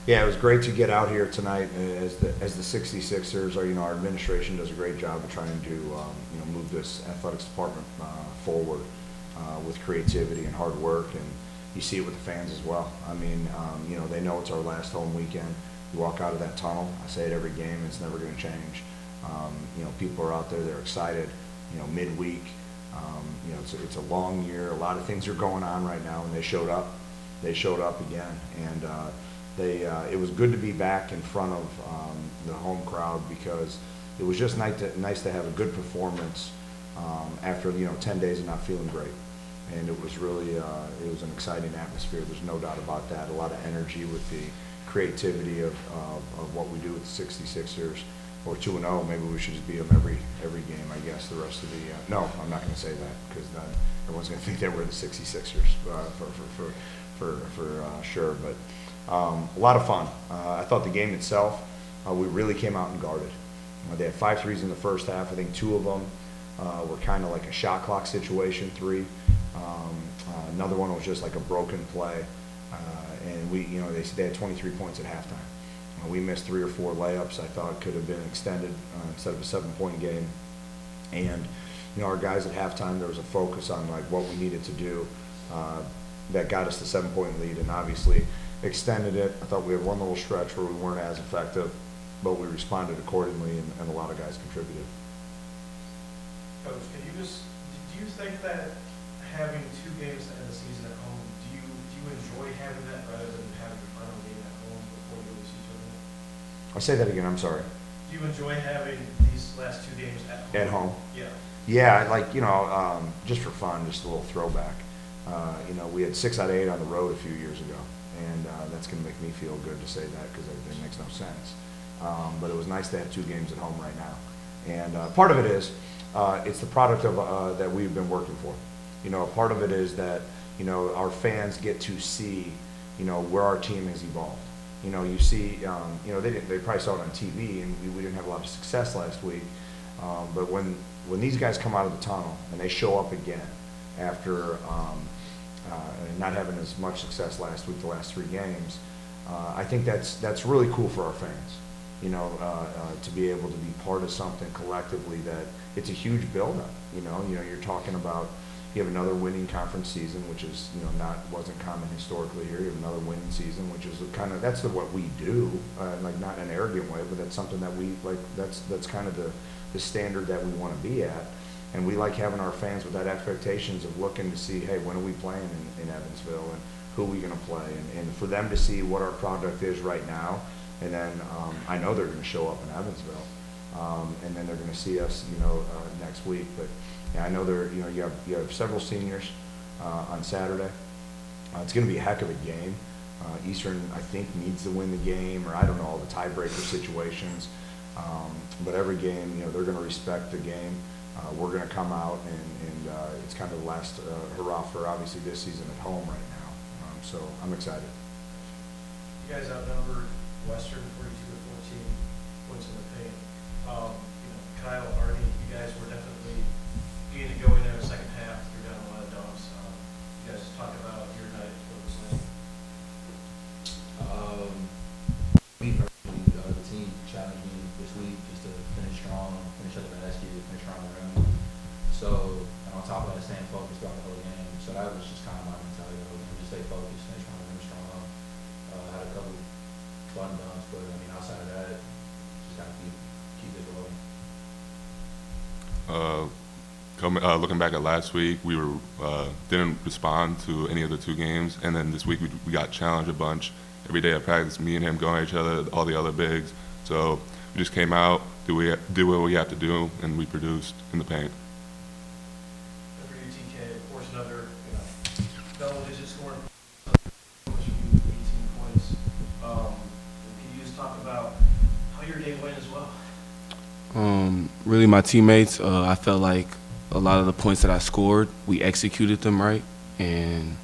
Yeah, it was great to get out here tonight as the 66ers. Or, our administration does a great job of trying to move this athletics department forward with creativity and hard work, and you see it with the fans as well. I mean, they know it's our last home weekend. You walk out of that tunnel. I say it every game. It's never going to change. People are out there. They're excited. Midweek. It's a long year. A lot of things are going on right now, and they showed up. They showed up again, and it was good to be back in front of the home crowd, because it was just nice to have a good performance after 10 days of not feeling great. And it was really it was an exciting atmosphere. There's no doubt about that. A lot of energy with the creativity of what we do with the 66ers. Or 2-0, maybe we should just beat them every game, I guess, the rest of the no, I'm not going to say that, because then everyone's going to think that we're the 66ers for sure. But a lot of fun. I thought the game itself, we really came out and guarded. They had 5 threes in the first half. I think 2 of them were kind of like a shot clock situation, 3. Another one was just like a broken play, and they had 23 points at halftime. We missed 3 or 4 layups. I thought could have been extended instead of a 7-point game. And our guys at halftime, there was a focus on like what we needed to do that got us the 7-point lead, and obviously extended it. I thought we had one little stretch where we weren't as effective, but we responded accordingly, and a lot of guys contributed. Coach, do you think that having 2 games to end the season at home, do you enjoy having that rather than having the final game at home before you go to season? I'll say that again, I'm sorry. Do you enjoy having these last 2 games at home? At home? Yeah. Yeah, just for fun, just a little throwback. We had 6 out of 8 on the road a few years ago, and that's going to make me feel good to say that, because it makes no sense. But it was nice to have 2 games at home right now. And part of it is, it's the product of that we've been working for. Part of it is that, our fans get to see, where our team has evolved. You see, they probably saw it on TV, and we didn't have a lot of success last week. But when these guys come out of the tunnel and they show up again after not having as much success last week, the last 3 games, I think that's really cool for our fans. To be able to be part of something collectively that it's a huge buildup. You're talking about. You have another winning conference season, which is wasn't common historically here. You have another winning season, which is that's what we do, like not in an arrogant way, but that's something that we like. That's kind of the standard that we want to be at, and we like having our fans with that expectations of looking to see, hey, when are we playing in Evansville, and who are we going to play, and for them to see what our product is right now, and then I know they're going to show up in Evansville, and then they're going to see us, next week, but. Yeah, I know you have several seniors on Saturday. It's going to be a heck of a game. Eastern, I think, needs to win the game, or I don't know, all the tiebreaker situations. But every game, they're going to respect the game. We're going to come out, and it's kind of the last hurrah for obviously this season at home right now. So I'm excited. You guys outnumbered Western 42 to 14 points in the paint. Kyle, Arnie, you guys were definitely getting to go in there in the second half, threw down a lot of dunks. You guys talk about your night. What was that? Me personally, the team challenged me this week just to finish strong, finish up the basket, finish around the rim. So, and on top of that, staying focused throughout the whole game. So that was just kind of my mentality the whole game. Just stay focused, finish around the rim strong. Had a couple fun dunks, but outside of that, just gotta keep it going. Looking back at last week, we didn't respond to any of the 2 games, and then this week we got challenged a bunch. Every day at practice, me and him going at each other, all the other bigs. So we just came out, do what we have to do, and we produced in the paint. And for UTK, of course, another double-digit scoring. 18 points. Can you just talk about how your game went as well? Really, my teammates, I felt like a lot of the points that I scored, we executed them right. And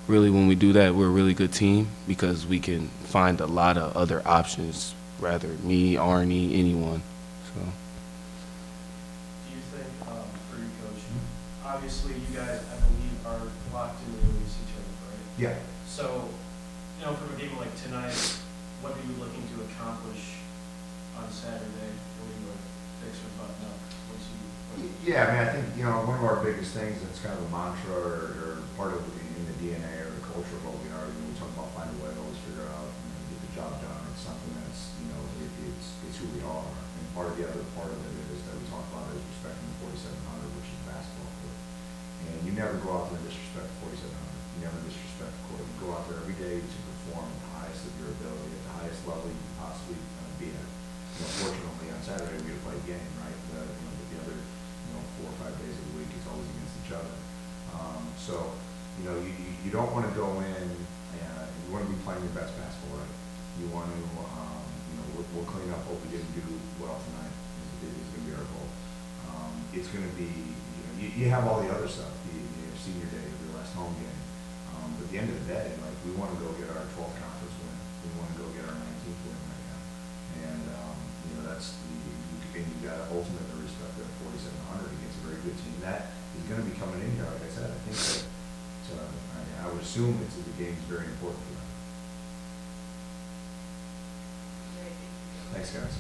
really, when we do that, we're a really good team because we can find a lot of other options, rather me, Arnie, anyone. So. Do you think, for you, Coach, obviously you guys, I believe, are locked in with each other, right? Yeah. So, from a game like tonight, what are you looking to accomplish on Saturday? Are we going to fix or button up once you? Yeah, I mean, I think, you know, one of our biggest things that's kind of a mantra or part of in the DNA or the culture of what we are, you know, we talk about find a way to always figure out, you know, get the job done. It's something that's, you know, it's who we are. And part of the other part of it is that we talk about is respecting the 4700, which is the basketball court. And you never go out there and disrespect the 4700. You never disrespect the court. You go out there every day to perform at the highest of your ability, at the highest level you can possibly be at. You know, fortunately, on Saturday we get to play a game, right? You know, but the other, you know, 4 or 5 days of the week it's always against each other. So, you know, you don't want to go in and you want to be playing your best basketball, right? You want to, you know, we'll clean up what we didn't do well tonight. Is going to be our goal. It's going to be, you know, you have all the other stuff, your senior day, your last home game. But at the end of the day, like, we want to go get our 12th conference win. We want to go get our 19th win right now. And, you know, that's you got to ultimately respect that 4700 against a very good team. That is going to be coming in here, like I said. I think that, I would assume the game's very important for them. Thanks, guys.